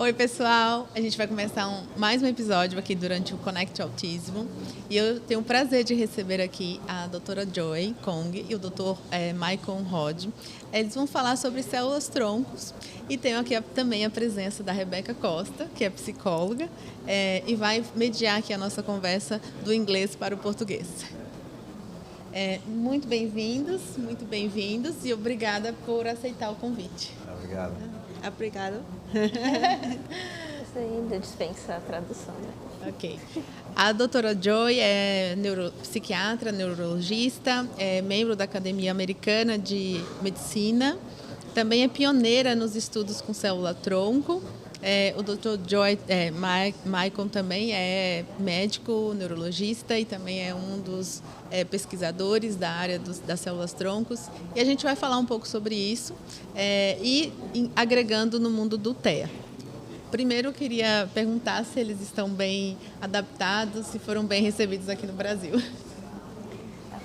Oi, pessoal! A gente vai começar mais um episódio aqui durante o Connect Autismo. E eu tenho o prazer de receber aqui a doutora Joy Kong e o doutor Michael Rod. Eles vão falar sobre células-troncos. E tenho aqui também a presença da Rebeca Costa, que é psicóloga, e vai mediar aqui a nossa conversa do inglês para o português. Muito bem-vindos e obrigada por aceitar o convite. Obrigado. Obrigado. Isso ainda dispensa a tradução, né? Ok. A doutora Joy é psiquiatra, neurologista, é membro da Academia Americana de Medicina, também é pioneira nos estudos com célula-tronco. O Dr. Joy, Michael também é médico, neurologista e também é um dos pesquisadores da área das células-troncos. E a gente vai falar um pouco sobre isso e agregando no mundo do TEA. Primeiro, eu queria perguntar se eles estão bem adaptados, se foram bem recebidos aqui no Brasil.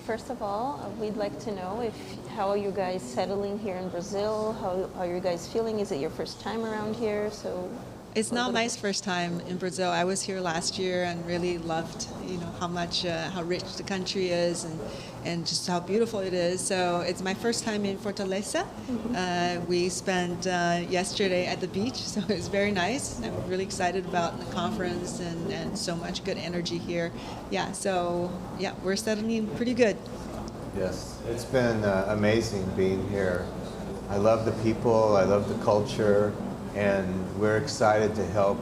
First of all, we'd like to know how are you guys settling here in Brazil? How are you guys feeling? Is it your first time around here? It's not my first time in Brazil. I was here last year and really loved, how rich the country is and just how beautiful it is. So it's my first time in Fortaleza. Mm-hmm. We spent yesterday at the beach, so it was very nice. I'm really excited about the conference and so much good energy here. We're settling pretty good. Yes, it's been amazing being here. I love the people, I love the culture, and we're excited to help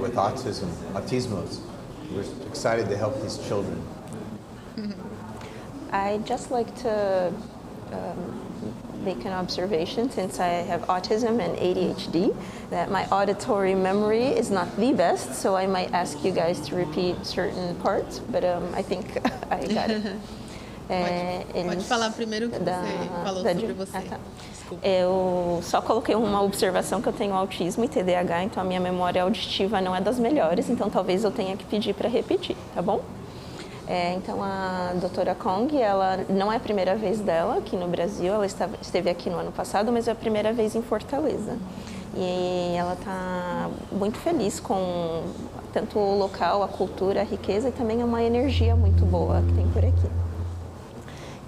with autismos. We're excited to help these children. I'd just like to make an observation, since I have autism and ADHD, that my auditory memory is not the best, so I might ask you guys to repeat certain parts, but I think I got it. Pode falar primeiro o que você falou sobre você. Tá. Eu só coloquei uma observação que eu tenho autismo e TDAH, então a minha memória auditiva não é das melhores, então talvez eu tenha que pedir para repetir, tá bom? Então a doutora Kong, ela não é a primeira vez dela aqui no Brasil, ela esteve aqui no ano passado, mas é a primeira vez em Fortaleza. E ela está muito feliz com tanto o local, a cultura, a riqueza e também uma energia muito boa que tem por aqui.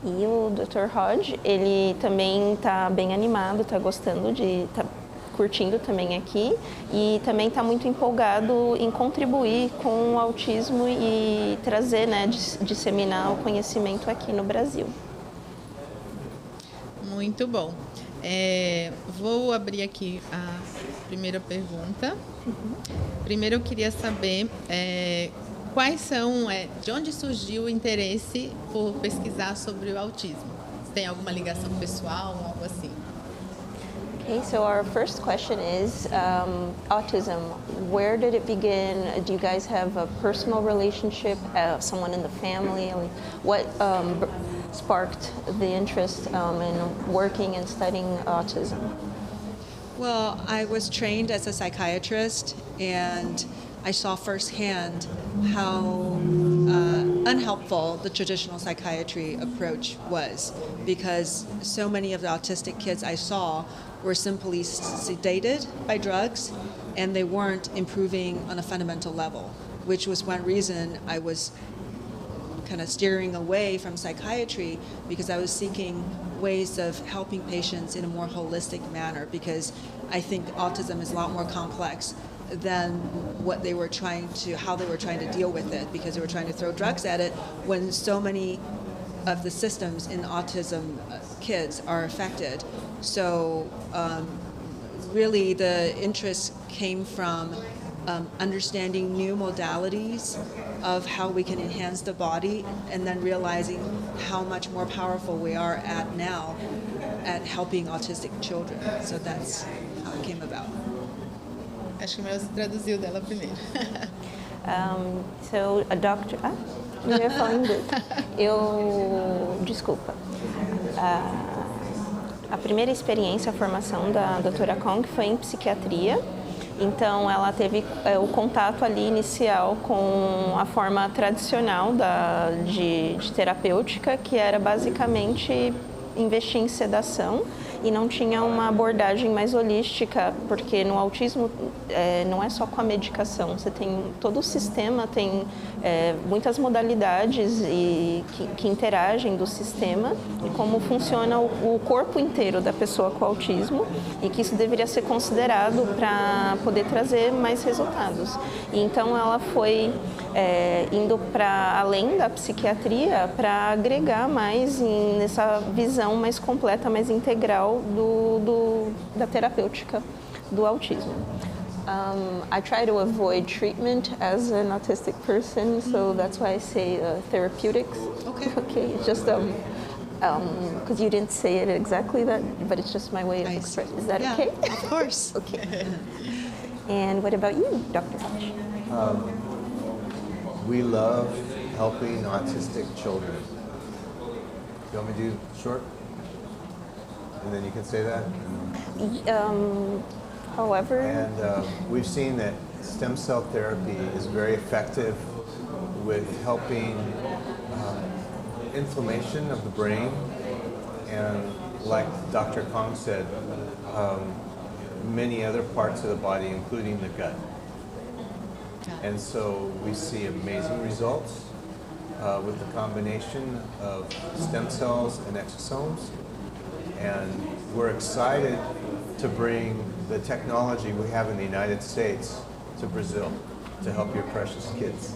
E o Dr. Rod, ele também está bem animado, está gostando está curtindo também aqui e também está muito empolgado em contribuir com o autismo e trazer, disseminar o conhecimento aqui no Brasil. Muito bom. Vou abrir aqui a primeira pergunta. Primeiro eu queria saber quais são, de onde surgiu o interesse por pesquisar sobre o autismo? Se tem alguma ligação pessoal, algo assim? Okay, so our first question is autism. Where did it begin? Do you guys have a personal relationship? Someone in the family? What sparked the interest in working and studying autism? Well, I was trained as a psychiatrist and I saw firsthand how unhelpful the traditional psychiatry approach was, because so many of the autistic kids I saw were simply sedated by drugs and they weren't improving on a fundamental level, which was one reason I was kind of steering away from psychiatry, because I was seeking ways of helping patients in a more holistic manner, because I think autism is a lot more complex than how they were trying to deal with it, because they were trying to throw drugs at it when so many of the systems in autism kids are affected. So really the interest came from understanding new modalities of how we can enhance the body, and then realizing how much more powerful we are now at helping autistic children. So that's how it came about. Acho que você traduziu dela primeiro. So a doctor... eu ia falar inglês. Desculpa. A primeira experiência, a formação da doutora Kong foi em psiquiatria. Então, ela teve o contato ali inicial com a forma tradicional de terapêutica, que era basicamente investir em sedação e não tinha uma abordagem mais holística, porque no autismo não é só com a medicação, você tem todo o sistema, tem muitas modalidades que interagem do sistema e como funciona o corpo inteiro da pessoa com autismo, e que isso deveria ser considerado para poder trazer mais resultados. E então ela foi indo para além da psiquiatria para agregar mais nessa visão mais completa, mais integral da terapêutica do autismo. I try to avoid treatment as an autistic person, so that's why I say therapeutics. Okay. Okay, just because you didn't say it exactly that, but it's just my way of expressing. Is that okay? Of course. Okay. And what about you, Dr. Hodge? We love helping autistic children. You want me to do short? And then you can say that? However... And we've seen that stem cell therapy is very effective with helping inflammation of the brain, and like Dr. Kong said, many other parts of the body, including the gut. And so we see amazing results with the combination of stem cells and exosomes. And we're excited to bring the technology we have in the United States to Brazil to help your precious kids.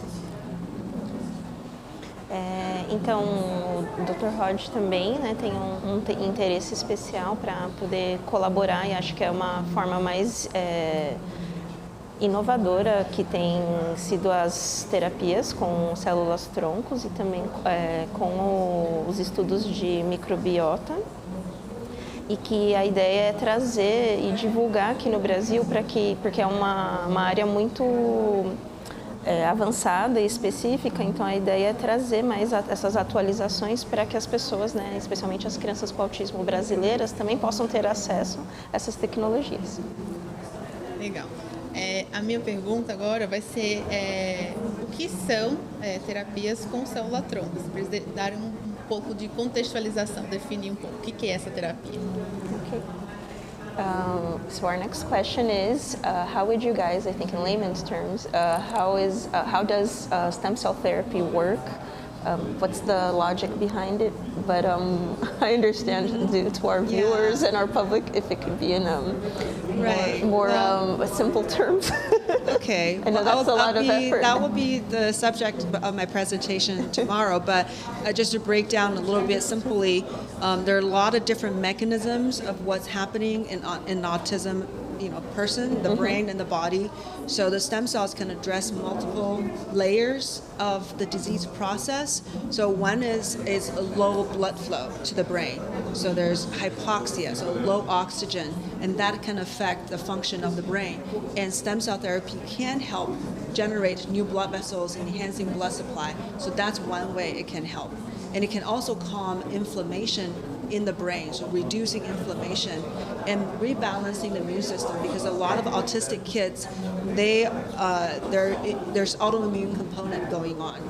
Então, o Dr. Hodge também, né, tem um interesse especial para poder colaborar, e acho que é uma forma mais inovadora que tem sido as terapias com células-troncos e também com os estudos de microbiota. E que a ideia é trazer e divulgar aqui no Brasil, porque é uma área muito avançada e específica, então a ideia é trazer mais essas atualizações para que as pessoas, né, especialmente as crianças com autismo brasileiras, também possam ter acesso a essas tecnologias. Legal. A minha pergunta agora vai ser o que são terapias com célula-tronco? Para dar um pouco de contextualização, definir um pouco o que é essa terapia. Okay. So our next question is, how would you guys, I think in layman's terms, how does stem cell therapy work? What's the logic behind it? But I understand due to our viewers and our public, if it could be in more simple terms. Okay. I know that's a lot of effort. That will be the subject of my presentation tomorrow, but just to break down a little bit simply, there are a lot of different mechanisms of what's happening in autism, person, the brain and the body. So the stem cells can address multiple layers of the disease process. So one is a low blood flow to the brain. So there's hypoxia, so low oxygen, and that can affect the function of the brain. And stem cell therapy can help generate new blood vessels, enhancing blood supply. So that's one way it can help. And it can also calm inflammation in the brain, so reducing inflammation and rebalancing the immune system, because a lot of autistic kids, there's autoimmune component going on.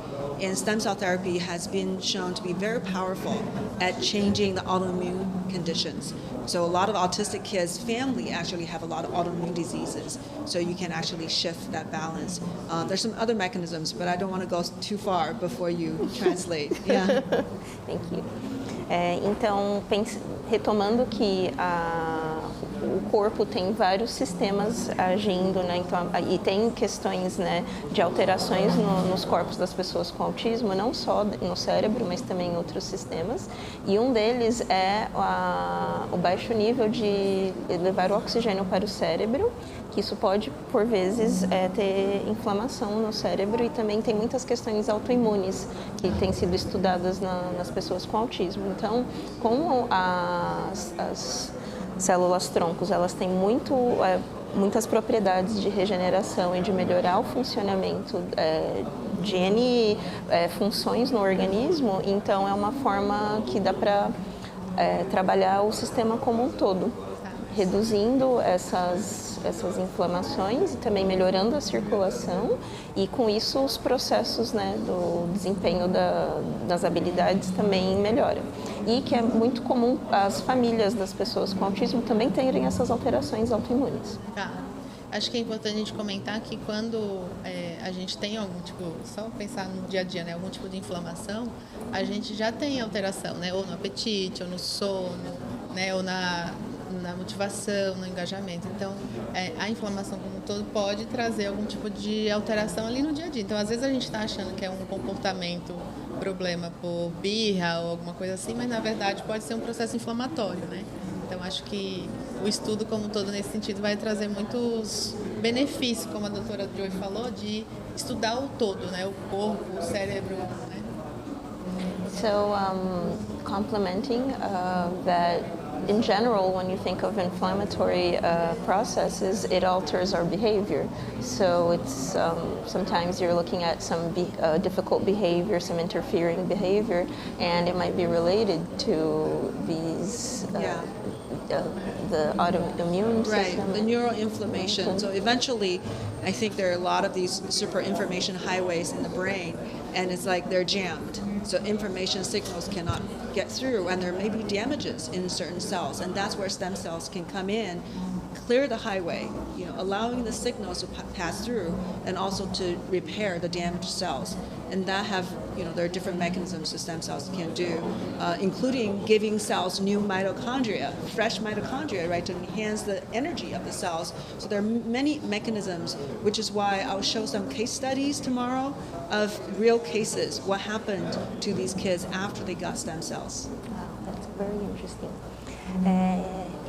And stem cell therapy has been shown to be very powerful at changing the autoimmune conditions. So a lot of autistic kids' family actually have a lot of autoimmune diseases. So you can actually shift that balance. There's some other mechanisms, but I don't want to go too far before you translate. Yeah. Thank you. Então, retomando que o corpo tem vários sistemas agindo, né? Então, e tem questões, né, de alterações nos corpos das pessoas com autismo, não só no cérebro, mas também em outros sistemas. E um deles é o baixo nível de levar o oxigênio para o cérebro, que isso pode, por vezes, ter inflamação no cérebro, e também tem muitas questões autoimunes que têm sido estudadas nas pessoas com autismo. Então, como as células-troncos, elas têm muitas propriedades de regeneração e de melhorar o funcionamento de N funções no organismo, então é uma forma que dá para trabalhar o sistema como um todo, reduzindo essas essas inflamações e também melhorando a circulação e com isso os processos, né, do desempenho das habilidades também melhoram. E que é muito comum as famílias das pessoas com autismo também terem essas alterações autoimunes. Tá. Acho que é importante a gente comentar que quando a gente tem algum tipo, só pensar no dia a dia, né, algum tipo de inflamação, a gente já tem alteração, né, ou no apetite, ou no sono, né, ou na motivação, no engajamento. Então, a inflamação como um todo pode trazer algum tipo de alteração ali no dia a dia. Então, às vezes a gente está achando que é um comportamento problema por birra ou alguma coisa assim, mas na verdade pode ser um processo inflamatório, né? Então, acho que o estudo como um todo nesse sentido vai trazer muitos benefícios, como a doutora Joy falou, de estudar o todo, né? O corpo, o cérebro, né? So, complementing that, in general, when you think of inflammatory processes, it alters our behavior. So it's sometimes you're looking at some difficult behavior, some interfering behavior, and it might be related to these the autoimmune system. Right, the neuroinflammation. So eventually, I think there are a lot of these super information highways in the brain, and it's like they're jammed. So information signals cannot get through, and there may be damages in certain cells, and that's where stem cells can come in, clear the highway, allowing the signals to pass through, and also to repair the damaged cells. And that there are different mechanisms the stem cells can do, including giving cells new mitochondria, fresh mitochondria, right, to enhance the energy of the cells. So there are many mechanisms, which is why I'll show some case studies tomorrow of real cases, what happened to these kids after they got stem cells. Wow, that's very interesting.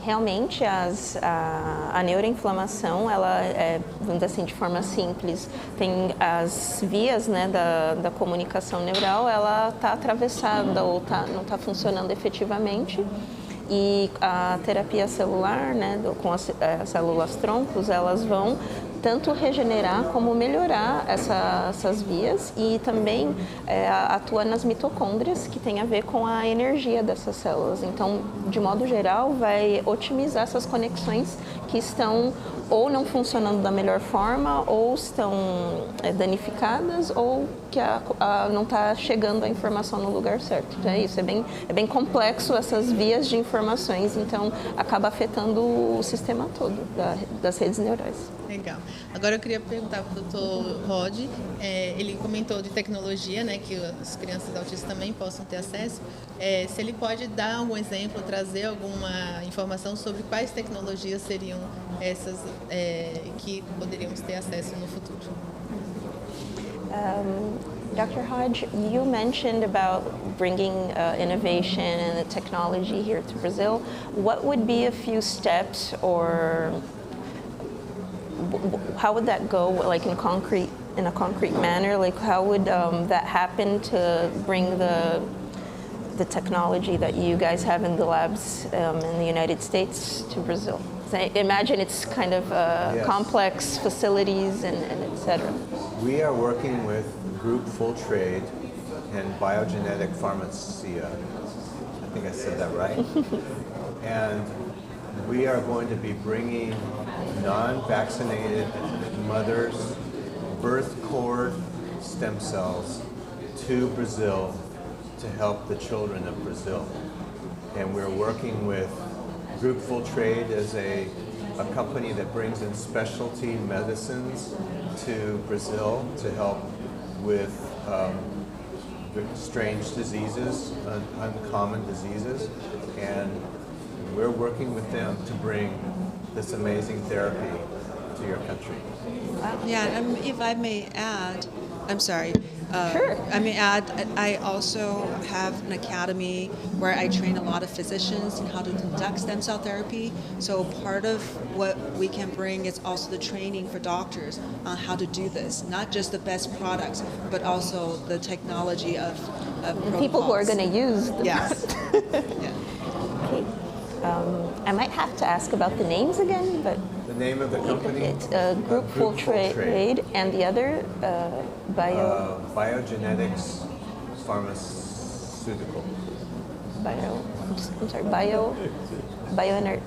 Realmente, a neuroinflamação, ela vamos dizer assim, de forma simples, tem as vias, né, da comunicação neural, ela está atravessada ou não está funcionando efetivamente. E a terapia celular, né, com as células troncos, elas vão tanto regenerar como melhorar essas vias e também atua nas mitocôndrias, que tem a ver com a energia dessas células. Então, de modo geral, vai otimizar essas conexões que estão ou não funcionando da melhor forma, ou estão danificadas, ou que não está chegando a informação no lugar certo. Então é isso, é bem complexo essas vias de informações, então acaba afetando o sistema todo das redes neurais. Legal. Agora eu queria perguntar para o Dr. Rod, ele comentou de tecnologia, né, que as crianças autistas também possam ter acesso. Se ele pode dar algum exemplo, trazer alguma informação sobre quais tecnologias seriam essas que poderíamos ter acesso no futuro. Dr. Hodge, you mentioned about bringing innovation and the technology here to Brazil. What would be a few steps, or how would that go, like in a concrete manner? Like how would that happen to bring the technology that you guys have in the labs in the United States to Brazil? I imagine it's kind of Yes. complex facilities and et cetera. We are working with Group Full Trade and Biogenetic Pharmacia. I think I said that right. And we are going to be bringing non-vaccinated mothers' birth cord stem cells to Brazil to help the children of Brazil. And we're working with Group Full Trade as a company that brings in specialty medicines to Brazil to help with strange diseases, uncommon diseases, and we're working with them to bring this amazing therapy to your country. Yeah, if I may add, I'm sorry. Sure. I may add, I also have an academy where I train a lot of physicians in how to conduct stem cell therapy. So part of what we can bring is also the training for doctors on how to do this. Not just the best products, but also the technology of People who are going to use the Yes. Yeah. Okay. I might have to ask about the names again, but The name of the company? it's Group Full Trade, and the other Biogenetics Pharmaceutical. bioenergy.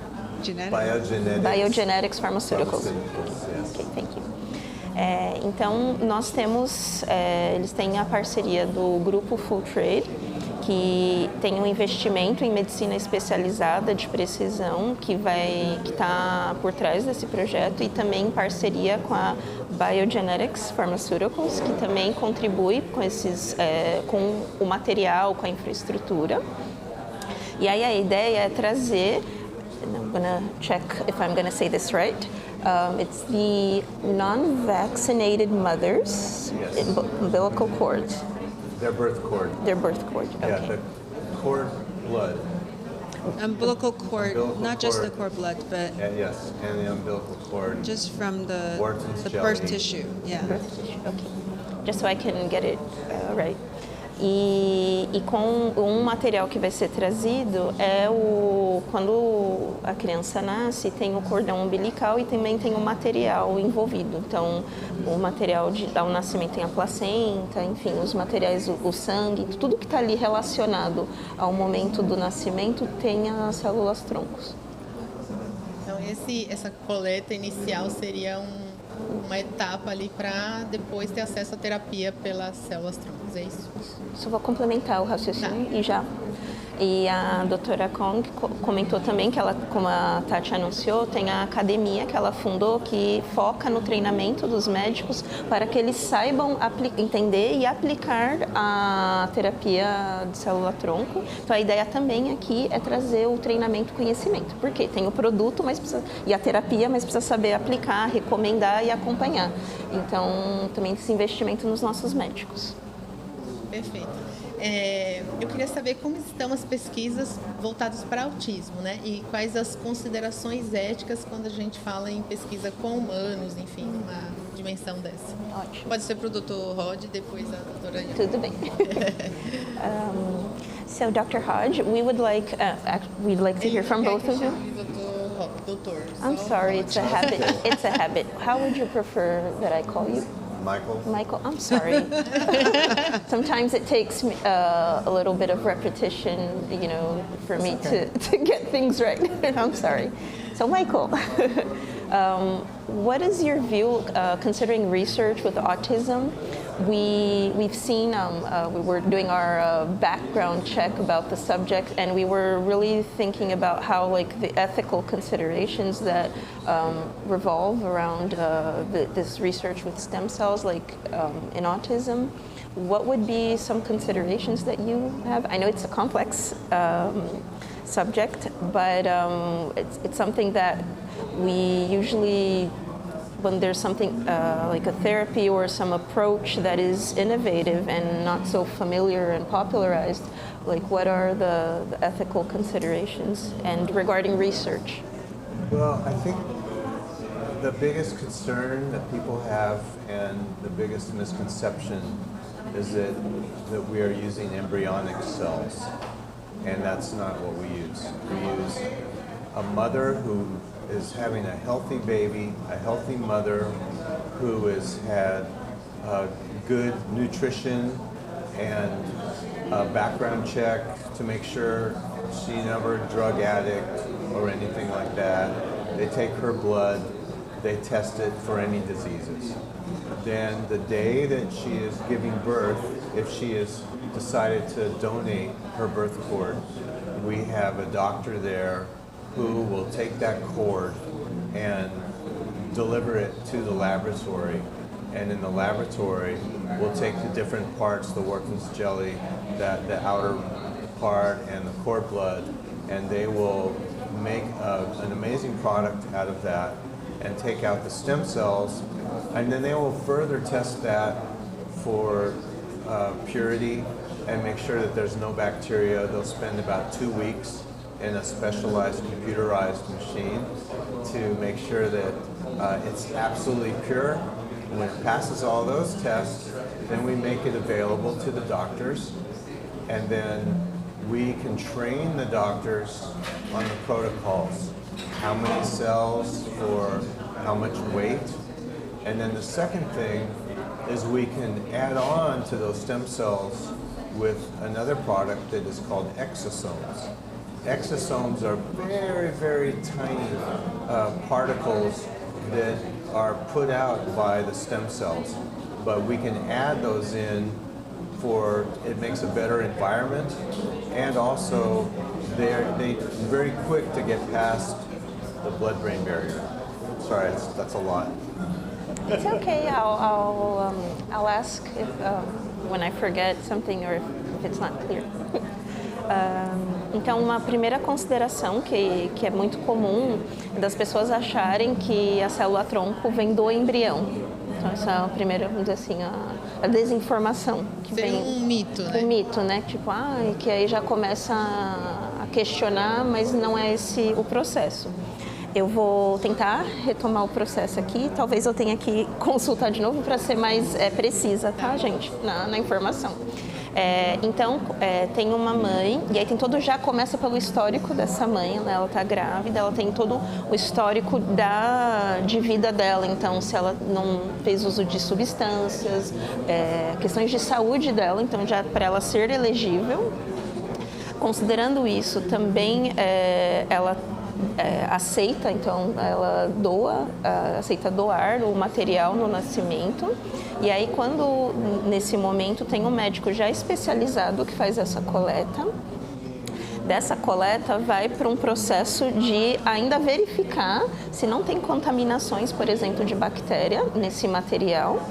Biogenetics Pharmaceuticals. Yes. Ok, thank you. Então, nós temos, eles têm a parceria do Grupo Full Trade, que tem um investimento em medicina especializada de precisão que está por trás desse projeto, e também parceria com a Biogenetics Pharmaceuticals, que também contribui com com o material, com a infraestrutura. E aí a ideia é trazer, and I'm gonna check if I'm gonna say this right. It's the non-vaccinated mothers' umbilical cord. Their birth cord. Their birth cord. Okay. Yeah, the cord blood. Umbilical cord, not just the cord blood, but Yes, and the umbilical cord. just from the Wharton's birth jelly. tissue. Yeah. Birth tissue. Okay. Just so I can get it right. E com um material que vai ser trazido quando a criança nasce, tem o cordão umbilical e também tem o material envolvido. Então, o material ao nascimento tem a placenta, enfim, os materiais, o sangue, tudo que está ali relacionado ao momento do nascimento tem as células troncos. Então, essa coleta inicial seria uma etapa ali para depois ter acesso à terapia pelas células troncos, é isso? Só vou complementar o raciocínio e já. E a doutora Kong comentou também que ela, como a Tati anunciou, tem a academia que ela fundou que foca no treinamento dos médicos para que eles saibam entender e aplicar a terapia de célula-tronco. Então a ideia também aqui é trazer o treinamento e conhecimento, porque tem o produto e a terapia, mas precisa saber aplicar, recomendar e acompanhar. Então também esse investimento nos nossos médicos. Perfeito. Eu queria saber como estão as pesquisas voltadas para autismo, né? E quais as considerações éticas quando a gente fala em pesquisa com humanos, enfim, uma dimensão dessa. Ótimo. Pode ser para o Dr. Rod, depois a doutora Ana. Tudo bem. So, Dr. Hodge, we'd like to hear from both of you. Doutor. I'm sorry, it's a habit. It's a habit. How would you prefer that I call you? Michael? Michael, I'm sorry. Sometimes it takes me, a little bit of repetition, for me to get things right. I'm sorry. So, Michael, what is your view considering research with autism? We've seen, we were doing our background check about the subject, and we were really thinking about how the ethical considerations that revolve around this research with stem cells, in autism. What would be some considerations that you have? I know it's a complex subject, but it's something that we usually, when there's something like a therapy or some approach that is innovative and not so familiar and popularized, what are the ethical considerations and regarding research? Well, I think the biggest concern that people have and the biggest misconception is that we are using embryonic cells, and that's not what we use. We use a mother who is having a healthy baby, a healthy mother who has had good nutrition and a background check to make sure she's never a drug addict or anything like that. They take her blood, they test it for any diseases. Then the day that she is giving birth, if she has decided to donate her birth cord, we have a doctor there who will take that cord and deliver it to the laboratory. And in the laboratory, we'll take the different parts, the Wharton's jelly, the outer part, and the cord blood, and they will make an amazing product out of that and take out the stem cells. And then they will further test that for purity and make sure that there's no bacteria. They'll spend about 2 weeks in a specialized computerized machine to make sure that it's absolutely pure. When it passes all those tests, then we make it available to the doctors, and then we can train the doctors on the protocols. How many cells for how much weight? And then the second thing is we can add on to those stem cells with another product that is called exosomes. exosomes are very, very tiny particles that are put out by the stem cells, but we can add those in for, it makes a better environment, and also they're very quick to get past the blood-brain barrier. Sorry, that's a lot. It's okay. I'll ask if when I forget something or if it's not clear. Então, uma primeira consideração que é muito comum é das pessoas acharem que a célula-tronco vem do embrião. Então, essa é a primeira, vamos dizer assim, a desinformação. Que Seria vem, um mito, né? Um mito, né? Tipo, que aí já começa a questionar, mas não é esse o processo. Eu vou tentar retomar o processo aqui, talvez eu tenha que consultar de novo para ser mais precisa, tá, gente, na informação. Então, tem uma mãe, e aí tem todo, já começa pelo histórico dessa mãe, né? Ela está grávida, ela tem todo o histórico de vida dela, então se ela não fez uso de substâncias, questões de saúde dela, então já para ela ser elegível. Considerando isso, também ela aceita, então ela aceita doar o material no nascimento. E aí quando nesse momento tem um médico já especializado que faz essa coleta, dessa coleta vai para um processo de ainda verificar se não tem contaminações, por exemplo, de bactéria nesse material,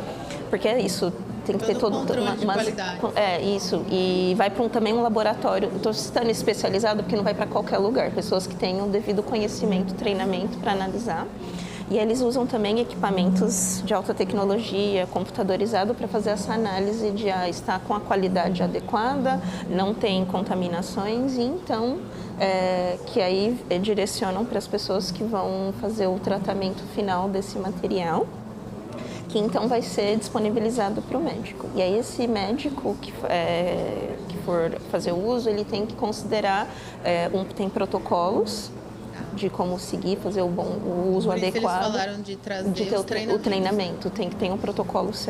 porque é isso. Tem que ter todo controle de qualidade. Isso. E vai para também um laboratório. Estou citando especializado porque não vai para qualquer lugar. Pessoas que tenham o devido conhecimento, treinamento para analisar. E eles usam também equipamentos de alta tecnologia, computadorizado, para fazer essa análise de estar com a qualidade adequada, não tem contaminações, e então que aí direcionam para as pessoas que vão fazer o tratamento final desse material, que então vai ser disponibilizado para o médico. E aí esse médico que for fazer o uso, ele tem que considerar, tem protocolos de como seguir, fazer o uso adequado. Eles falaram de trazer o treinamento. Tem que ter protocolos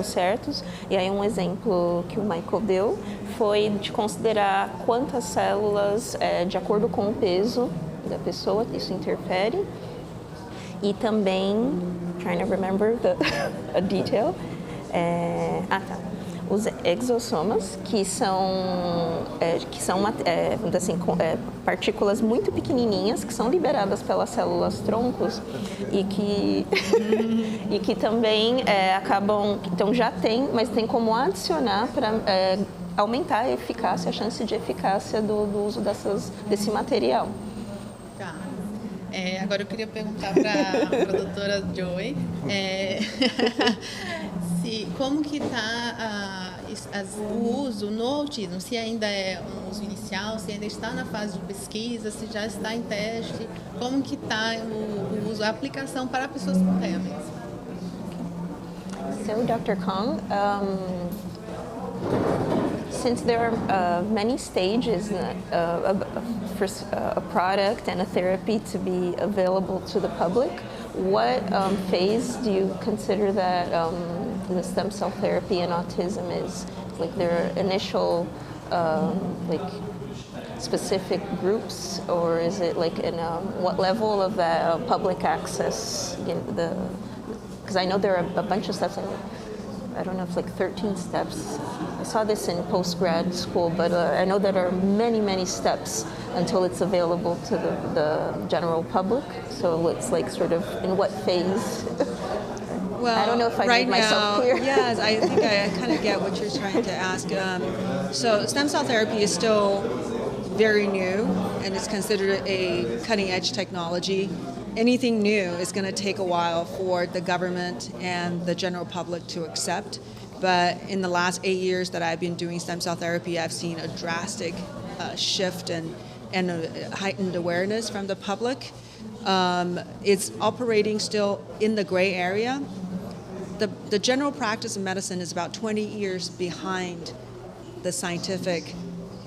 certos. E aí um exemplo que o Michael deu foi de considerar quantas células, de acordo com o peso da pessoa, isso interfere. E também, trying to remember a detail, os exossomas, que são assim, partículas muito pequenininhas que são liberadas pelas células troncos e que também acabam, então já tem, mas tem como adicionar para aumentar a eficácia, a chance de eficácia do uso desse material. Tá. Agora eu queria perguntar para a doutora Joy como que está o uso no autismo, se ainda é um uso inicial, se ainda está na fase de pesquisa, se já está em teste, como que está o uso, a aplicação para pessoas com TEA mesmo. So, Dr. Kong, since there are many stages for a product and a therapy to be available to the public, what phase do you consider that the stem cell therapy in autism is? Like their initial specific groups, or is it like in what level of that public access? Because I know there are a bunch of steps. I don't know if 13 steps. I saw this in post-grad school, but I know there are many, many steps until it's available to the general public. So it's sort of in what phase? Well, I don't know if I made myself clear. Yes, I think I kind of get what you're trying to ask. So stem cell therapy is still very new, and it's considered a cutting-edge technology. Anything new is going to take a while for the government and the general public to accept. But in the last 8 years that I've been doing stem cell therapy, I've seen a drastic shift and a heightened awareness from the public. It's operating still in the gray area. The general practice of medicine is about 20 years behind the scientific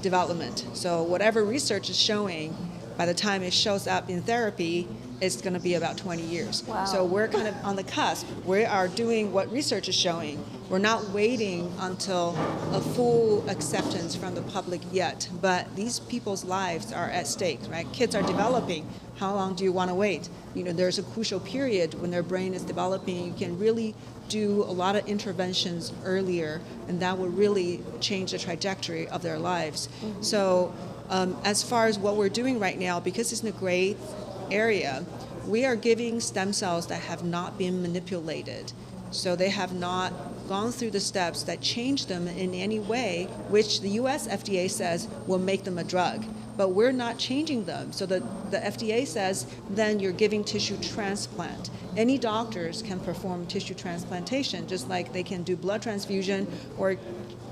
development. So whatever research is showing, by the time it shows up in therapy, it's going to be about 20 years. Wow. So we're kind of on the cusp. We are doing what research is showing. We're not waiting until a full acceptance from the public yet, but these people's lives are at stake, right? Kids are developing. How long do you want to wait? There's a crucial period when their brain is developing. You can really do a lot of interventions earlier, and that will really change the trajectory of their lives. Mm-hmm. So as far as what we're doing right now, because it's in a gray area, we are giving stem cells that have not been manipulated. So they have not gone through the steps that change them in any way, which the US FDA says will make them a drug. But we're not changing them. So the FDA says then you're giving tissue transplant. Any doctors can perform tissue transplantation, just like they can do blood transfusion or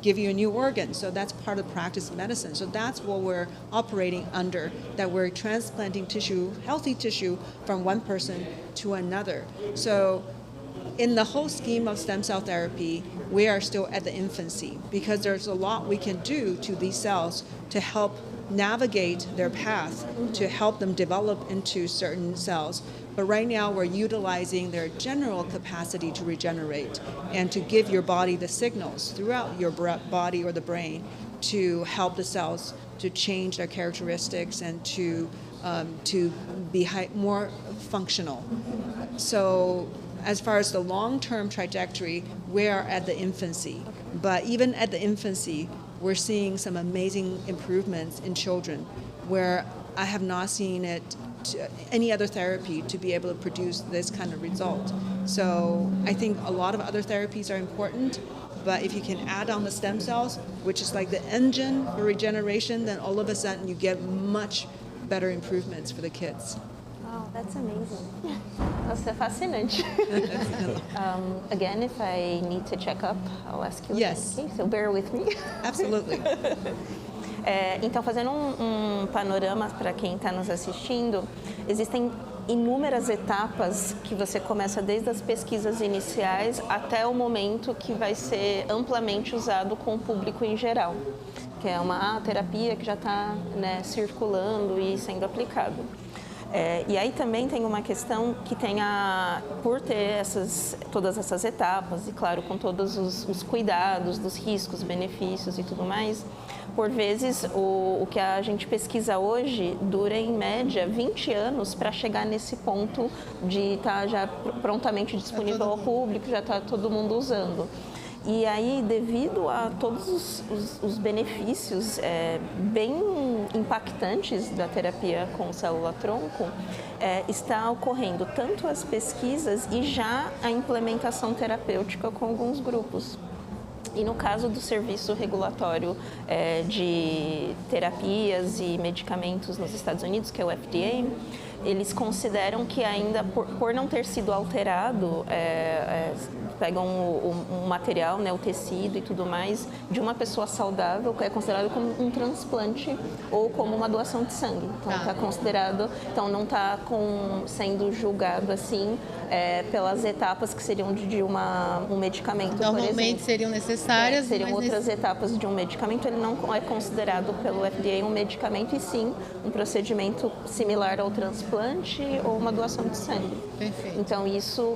give you a new organ. So that's part of the practice of medicine. So that's what we're operating under, that we're transplanting tissue, healthy tissue, from one person to another. So in the whole scheme of stem cell therapy, we are still at the infancy because there's a lot we can do to these cells to help navigate their path, to help them develop into certain cells. But right now we're utilizing their general capacity to regenerate and to give your body the signals throughout your body or the brain to help the cells to change their characteristics and to be more functional. So as far as the long-term trajectory, we are at the infancy. But even at the infancy, we're seeing some amazing improvements in children where I have not seen any other therapy to be able to produce this kind of result. So I think a lot of other therapies are important, but if you can add on the stem cells, which is like the engine for regeneration, then all of a sudden you get much better improvements for the kids. Wow, that's amazing. That's fascinante. Again, if I need to check up, I'll ask you. Yes. Okay, so bear with me. Absolutely. Então, fazendo um panorama para quem está nos assistindo, existem inúmeras etapas que você começa desde as pesquisas iniciais até o momento que vai ser amplamente usado com o público em geral, que é uma terapia que já está, né, circulando e sendo aplicado. E aí também tem uma questão que por ter todas essas etapas, e claro, com todos os cuidados dos riscos, benefícios e tudo mais, por vezes o que a gente pesquisa hoje dura em média 20 anos para chegar nesse ponto de estar já prontamente disponível ao público, já está todo mundo usando. E aí, devido a todos os benefícios bem impactantes da terapia com célula-tronco, está ocorrendo tanto as pesquisas e já a implementação terapêutica com alguns grupos. E no caso do Serviço Regulatório de Terapias e Medicamentos nos Estados Unidos, que é o FDA, eles consideram que ainda, por não ter sido alterado, pegam o material, né, o tecido e tudo mais, de uma pessoa saudável, que é considerado como um transplante ou como uma doação de sangue. Então, está considerado, então não está sendo julgado assim pelas etapas que seriam de um medicamento, normalmente, por exemplo. Seriam necessárias. Seriam outras etapas de um medicamento. Ele não é considerado pelo FDA um medicamento, e sim um procedimento similar ao transplante ou uma doação de sangue. Perfeito. Então,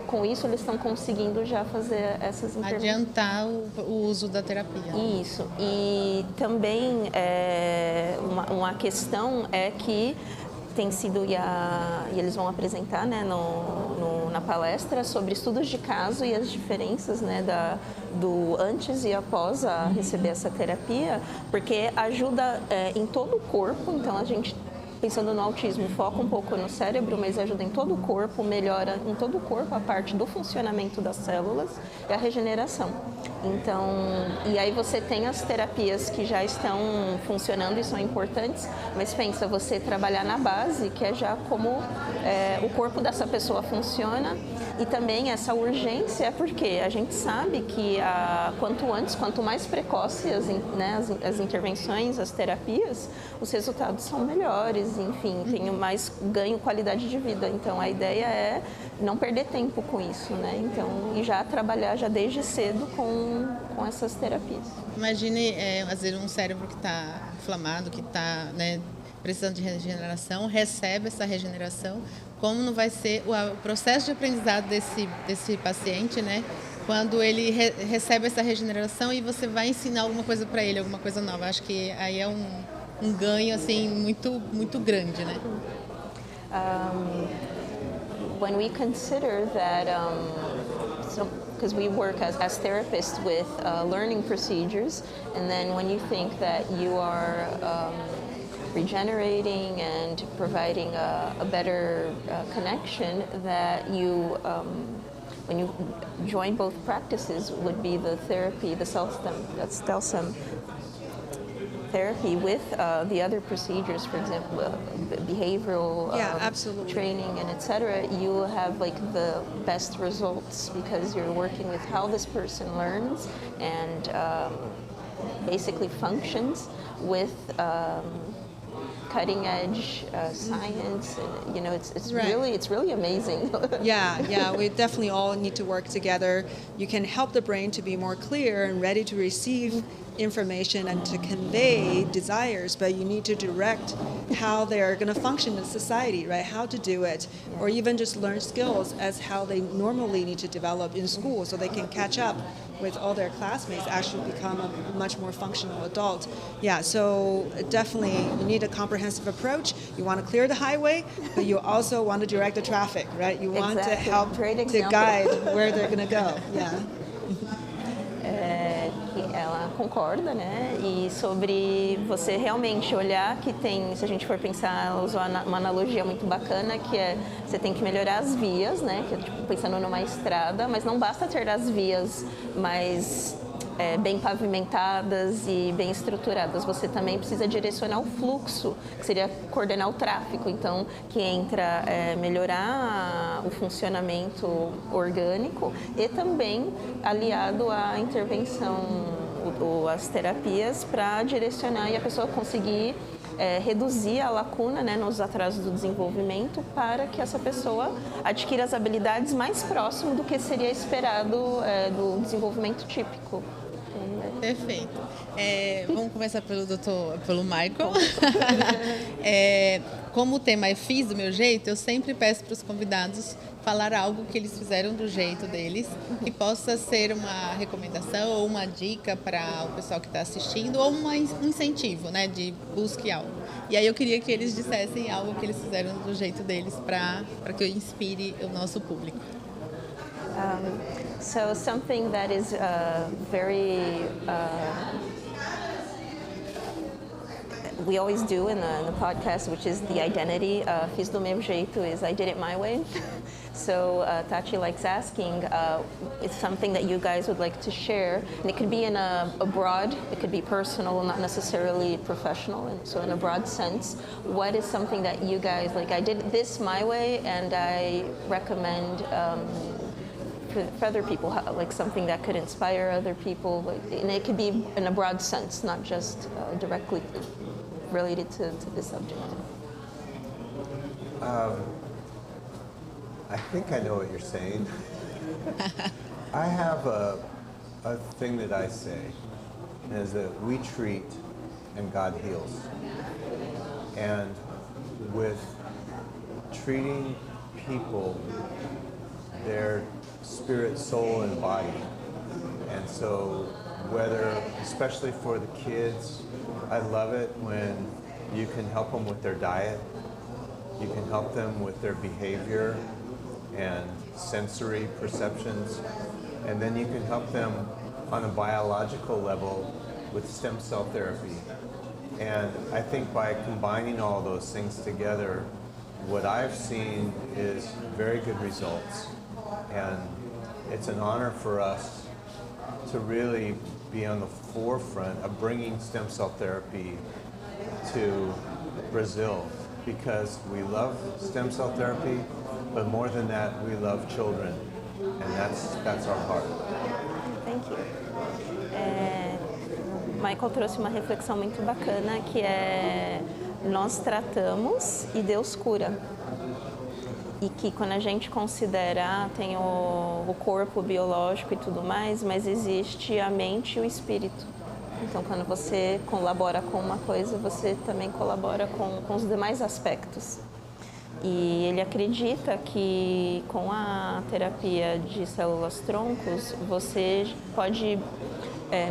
com isso eles estão conseguindo já fazer essas intervenções. Adiantar o uso da terapia. Isso. E também uma questão é que tem sido, e eles vão apresentar, né, na palestra, sobre estudos de caso e as diferenças, né, do antes e após receber essa terapia, porque ajuda em todo o corpo. Então a gente, pensando no autismo, foca um pouco no cérebro, mas ajuda em todo o corpo, melhora em todo o corpo a parte do funcionamento das células e a regeneração. Então, e aí você tem as terapias que já estão funcionando e são importantes, mas pensa, você trabalhar na base, que é já como o corpo dessa pessoa funciona, e também essa urgência, porque a gente sabe que quanto antes, quanto mais precoce as intervenções, as terapias, os resultados são melhores, enfim, tem mais ganho, qualidade de vida. Então a ideia é não perder tempo com isso, né? Então, e já trabalhar já desde cedo com essas terapias. Imagine, às vezes, um cérebro que está inflamado, que está, né, precisando de regeneração, recebe essa regeneração, como não vai ser o processo de aprendizado desse paciente, né? Quando ele recebe essa regeneração e você vai ensinar alguma coisa para ele, alguma coisa nova. Acho que aí é um ganho assim muito grande, né? When we consider that, because we work as therapists with learning procedures, and then when you think that you are regenerating and providing a better connection, that you, when you join both practices, would be the therapy, the self-stem therapy with the other procedures, for example, behavioral absolutely. training and etc. You will have like the best results because you're working with how this person learns and basically functions with cutting edge science, and you know it's really amazing. Yeah, we definitely all need to work together. You can help the brain to be more clear and ready to receive information and to convey desires, but you need to direct how they're going to function in society, right? How to do it, or even just learn skills as how they normally need to develop in school so they can catch up with all their classmates, actually become a much more functional adult. Yeah, so definitely you need a comprehensive approach. You want to clear the highway, but you also want to direct the traffic, right? You want to help to guide where they're going to go. Yeah. Ela concorda, né? E sobre você realmente olhar que tem, se a gente for pensar, ela usou uma analogia muito bacana, que é você tem que melhorar as vias, né? Que é tipo pensando numa estrada, mas não basta ter as vias mais bem pavimentadas e bem estruturadas, você também precisa direcionar o fluxo, que seria coordenar o tráfego, então que entra melhorar o funcionamento orgânico e também aliado à intervenção ou às terapias para direcionar e a pessoa conseguir reduzir a lacuna, né, nos atrasos do desenvolvimento para que essa pessoa adquira as habilidades mais próximo do que seria esperado do desenvolvimento típico. Perfeito. Vamos começar pelo Michael. Como o tema é Fiz do Meu Jeito, eu sempre peço para os convidados falar algo que eles fizeram do jeito deles, que possa ser uma recomendação ou uma dica para o pessoal que está assistindo, ou um incentivo, né, de busque algo. E aí eu queria que eles dissessem algo que eles fizeram do jeito deles para que eu inspire o nosso público. So something that is very we always do in the podcast, which is the identity. Fiz do meu jeito is I did it my way. So Tati likes asking, it's something that you guys would like to share, and it could be in a broad, it could be personal, not necessarily professional, and so in a broad sense, what is something that you guys, like I did this my way, and I recommend for other people, like something that could inspire other people, and it could be in a broad sense, not just directly related to this subject. I think I know what you're saying. I have a thing that I say, is that we treat and God heals. And with treating people, their spirit, soul, and body. And so whether, especially for the kids, I love it when you can help them with their diet, you can help them with their behavior and sensory perceptions, and then you can help them on a biological level with stem cell therapy. And I think by combining all those things together, what I've seen is very good results. And it's an honor for us to really be on the forefront of bringing stem cell therapy to Brazil, because we love stem cell therapy, but more than that, we love children, and that's our heart. Thank you. Michael trouxe uma reflexão muito bacana, que é nós tratamos e Deus cura. E que quando a gente considera, tem o corpo biológico e tudo mais, mas existe a mente e o espírito. Então, quando você colabora com uma coisa, você também colabora com os demais aspectos. E ele acredita que com a terapia de células-troncos você pode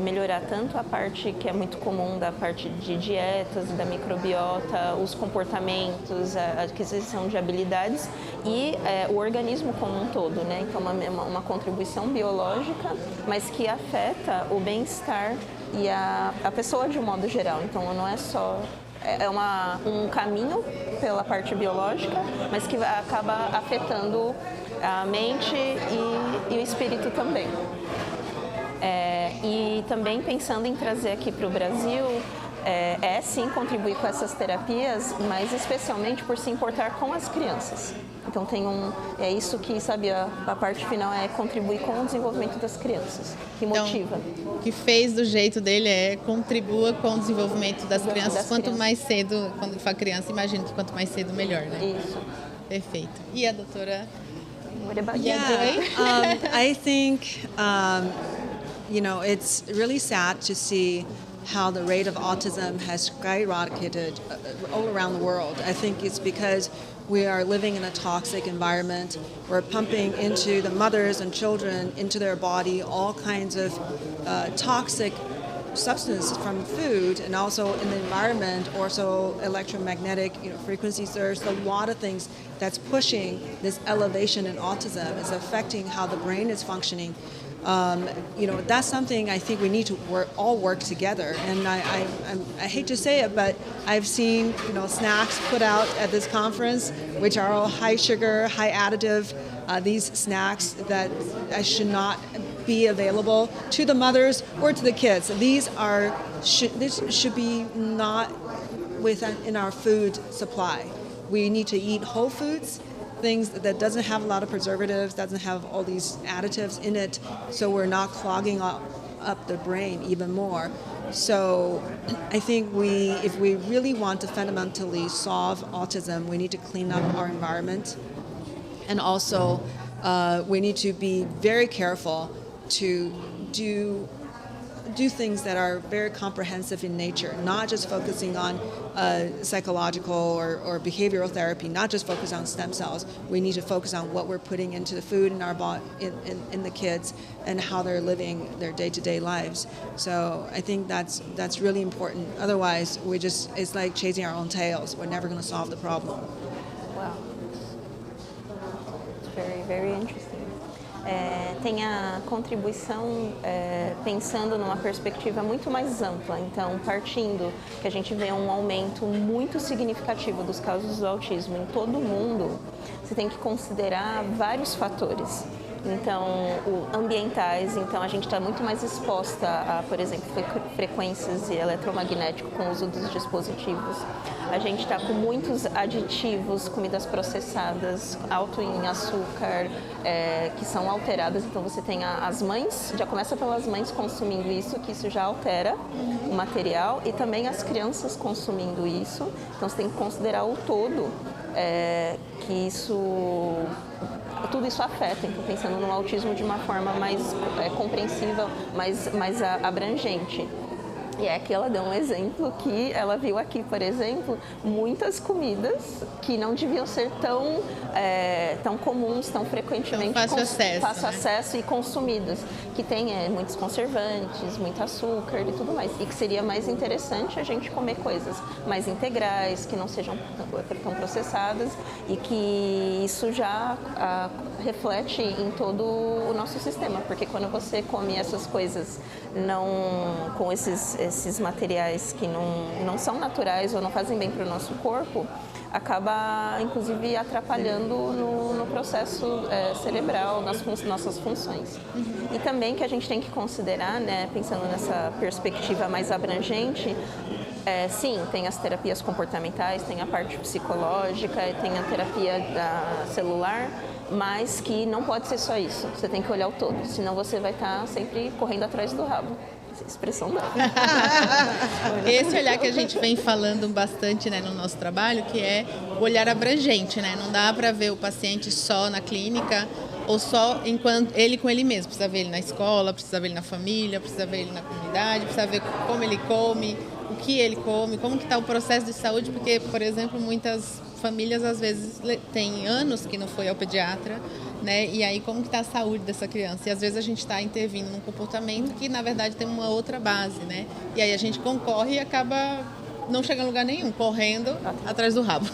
melhorar tanto a parte que é muito comum da parte de dietas, da microbiota, os comportamentos, a aquisição de habilidades e o organismo como um todo, né? Então, uma contribuição biológica, mas que afeta o bem-estar e a pessoa de um modo geral. Então, não é só... um caminho pela parte biológica, mas que acaba afetando a mente e o espírito também. E também pensando em trazer aqui para o Brasil, sim contribuir com essas terapias, mas especialmente por se importar com as crianças. Então é isso que, sabe, a parte final é contribuir com o desenvolvimento das crianças, que motiva. Então, o que fez do jeito dele contribua com o desenvolvimento das crianças, quanto mais cedo, quando for criança, imagino que quanto mais cedo melhor, né? Isso. Perfeito. E a doutora? What about you? I think, it's really sad to see how the rate of autism has skyrocketed all around the world. I think it's because we are living in a toxic environment. We're pumping into the mothers and children, into their body, all kinds of toxic substance from food and also in the environment, also electromagnetic frequencies. There's a lot of things that's pushing this elevation in autism. It's affecting how the brain is functioning. That's something I think we need to all work together. And I hate to say it, but I've seen snacks put out at this conference, which are all high sugar, high additive. These snacks that should not be available to the mothers or to the kids. This should be not in our food supply. We need to eat whole foods, things that doesn't have a lot of preservatives, doesn't have all these additives in it, so we're not clogging up the brain even more. So I think if we really want to fundamentally solve autism, we need to clean up our environment. And also, we need to be very careful to do things that are very comprehensive in nature, not just focusing on psychological or behavioral therapy, not just focus on stem cells. We need to focus on what we're putting into the food in our body, in the kids, and how they're living their day-to-day lives. So I think that's really important. Otherwise, it's like chasing our own tails. We're never going to solve the problem. Wow. It's very, very interesting. Tem a contribuição pensando numa perspectiva muito mais ampla. Então, partindo que a gente vê um aumento muito significativo dos casos do autismo em todo o mundo, você tem que considerar vários fatores. Então, ambientais, então a gente está muito mais exposta a, por exemplo, frequências eletromagnéticas com o uso dos dispositivos. A gente está com muitos aditivos, comidas processadas, alto em açúcar, que são alteradas. Então, você tem as mães, já começa pelas mães consumindo isso, que isso já altera o material, e também as crianças consumindo isso. Então, você tem que considerar o todo, que tudo isso afeta. Então, pensando no autismo de uma forma mais compreensível, mais abrangente. E é que ela deu um exemplo que ela viu aqui, por exemplo, muitas comidas que não deviam ser tão comuns, tão frequentemente fácil acesso e consumidas, que tem muitos conservantes, muito açúcar e tudo mais. E que seria mais interessante a gente comer coisas mais integrais, que não sejam tão processadas, e que isso já reflete em todo o nosso sistema, porque quando você come essas coisas com esses materiais que não são naturais ou não fazem bem para o nosso corpo, acaba inclusive atrapalhando no processo cerebral, nas nossas funções. E também que a gente tem que considerar, né, pensando nessa perspectiva mais abrangente, sim, tem as terapias comportamentais, tem a parte psicológica, tem a terapia celular, mas que não pode ser só isso. Você tem que olhar o todo, senão você vai estar sempre correndo atrás do rabo. Essa expressão não. Esse olhar que a gente vem falando bastante, né, no nosso trabalho, que é o olhar abrangente, né? Não dá para ver o paciente só na clínica ou só enquanto ele com ele mesmo. Precisa ver ele na escola, precisa ver ele na família, precisa ver ele na comunidade, precisa ver como ele come, o que ele come, como que está o processo de saúde, porque, por exemplo, muitas famílias às vezes têm anos que não foi ao pediatra, né? E aí como que está a saúde dessa criança? E às vezes a gente está intervindo num comportamento que na verdade tem uma outra base, né? E aí a gente concorre e acaba não chegando a lugar nenhum, correndo atrás do rabo.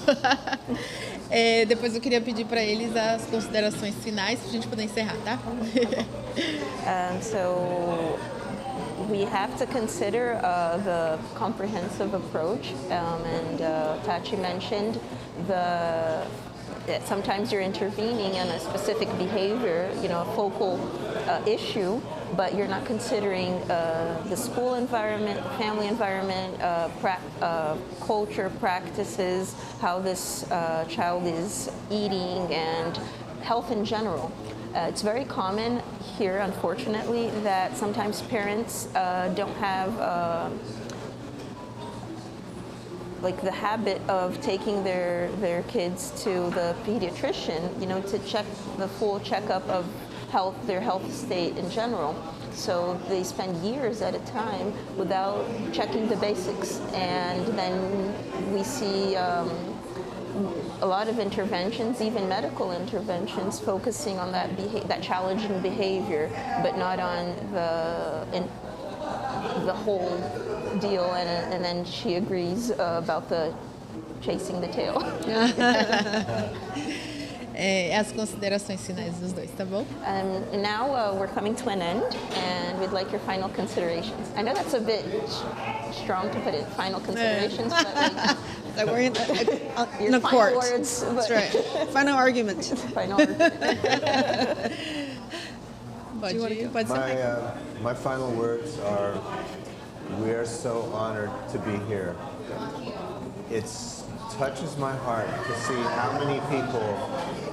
Depois eu queria pedir para eles as considerações finais para a gente poder encerrar, tá? So we have to consider the comprehensive approach, and Tachi mentioned that sometimes you're intervening in a specific behavior, a focal issue, but you're not considering the school environment, family environment, culture, practices, how this child is eating, and health in general. It's very common here, unfortunately, that sometimes parents don't have the habit of taking their kids to the pediatrician, to check the full checkup of their health state in general. So they spend years at a time without checking the basics, and then we see a lot of interventions, even medical interventions, focusing on that challenging behavior, but not on the whole deal. And then she agrees about the chasing the tail. As considerações finais dos dois, tá bom? Now we're coming to an end, and we'd like your final considerations. I know that's a bit strong to put in final considerations, but That we're in your a final court. words. That's right. Final argument. Final words. Pode ser. My final words are, we are so honored to be here. It touches my heart to see how many people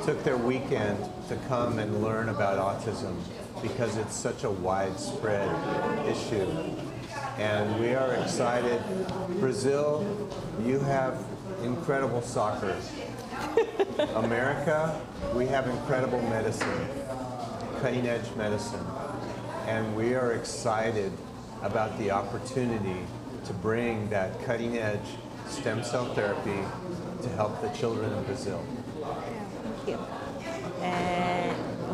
took their weekend to come and learn about autism, because it's such a widespread issue. And we are excited. Brazil, you have incredible soccer. America, we have incredible medicine, cutting edge medicine. And we are excited about the opportunity to bring that cutting edge stem cell therapy to help the children in Brazil. Thank you.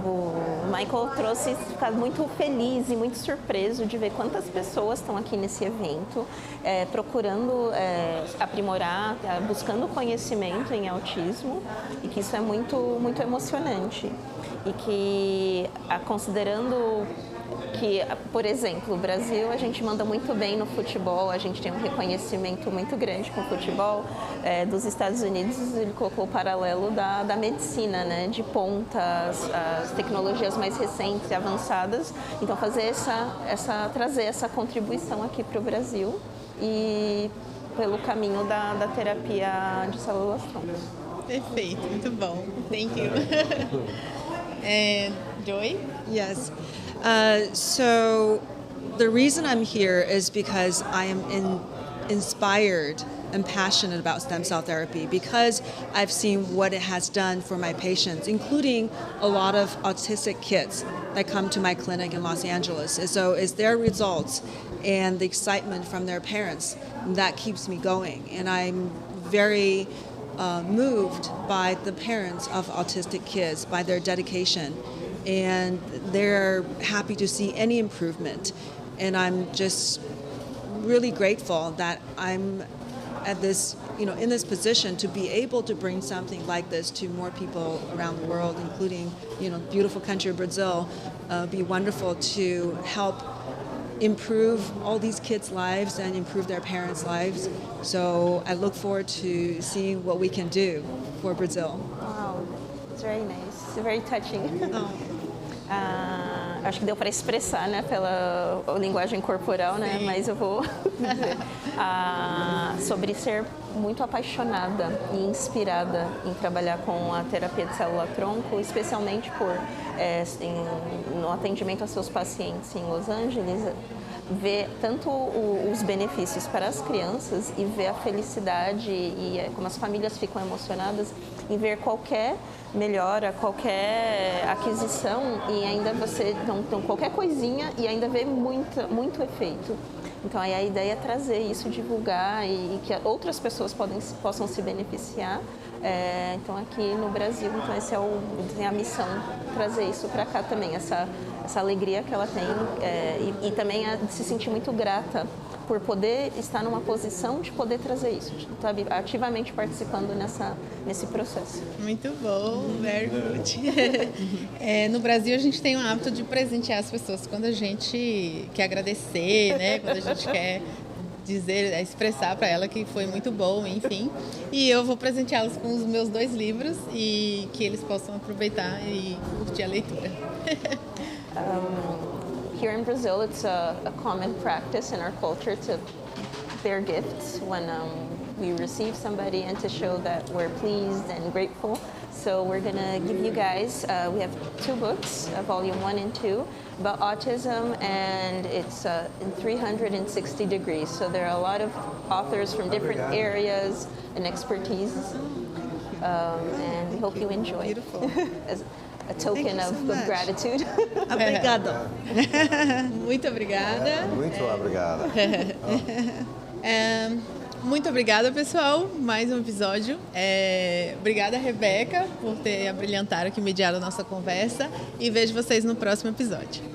O Michael trouxe ficado muito feliz e muito surpreso de ver quantas pessoas estão aqui nesse evento, procurando aprimorar, buscando conhecimento em autismo, e que isso é muito, muito emocionante. E que, considerando que, por exemplo, o Brasil, a gente manda muito bem no futebol, a gente tem um reconhecimento muito grande com o futebol. Dos Estados Unidos, ele colocou o paralelo da medicina, né, de ponta, as tecnologias mais recentes e avançadas. Então, trazer essa contribuição aqui para o Brasil e pelo caminho da terapia de células-tronco. Perfeito, muito bom. Thank you. Joy? Yes. So the reason I'm here is because I am inspired and passionate about stem cell therapy, because I've seen what it has done for my patients, including a lot of autistic kids that come to my clinic in Los Angeles. And so it's their results and the excitement from their parents that keeps me going. And I'm very moved by the parents of autistic kids, by their dedication. And they're happy to see any improvement. And I'm just really grateful that I'm at this, in this position to be able to bring something like this to more people around the world, including, beautiful country of Brazil. Be wonderful to help improve all these kids' lives and improve their parents' lives. So I look forward to seeing what we can do for Brazil. Wow, it's very nice, very touching. Oh. Acho que deu para expressar, né, pela linguagem corporal, né, mas eu vou dizer sobre ser muito apaixonada e inspirada em trabalhar com a terapia de célula-tronco, especialmente no atendimento a seus pacientes em Los Angeles, ver tanto os benefícios para as crianças e ver a felicidade e como as famílias ficam emocionadas em ver qualquer melhora, qualquer aquisição e ainda então qualquer coisinha e ainda ver muito efeito. Então aí a ideia é trazer isso, divulgar e que outras pessoas pessoas possam se beneficiar. Então aqui no Brasil, então esse é a missão, trazer isso para cá também, essa alegria que ela tem e também de se sentir muito grata por poder estar numa posição de poder trazer isso, sabe? Ativamente participando nesse processo. Muito bom, very good. No Brasil a gente tem o hábito de presentear as pessoas quando a gente quer agradecer, né? Quando a gente quer dizer, expressar para ela que foi muito bom, enfim. E eu vou presenteá-los com os meus 2 livros e que eles possam aproveitar e curtir a leitura. Here in Brazil, it's a common practice in our culture to bear gifts when we receive somebody and to show that we're pleased and grateful. So we're going to give you guys, we have 2 books, volume 1 and 2, about autism, and it's in 360 degrees. So there are a lot of authors from different areas and expertise, and we hope you enjoy. Beautiful. As a token of gratitude. Obrigada. Muito obrigada. Muito obrigada. Muito obrigada, pessoal. Mais um episódio. Obrigada, Rebeca, por ter abrilhantado aqui, mediado a nossa conversa. E vejo vocês no próximo episódio.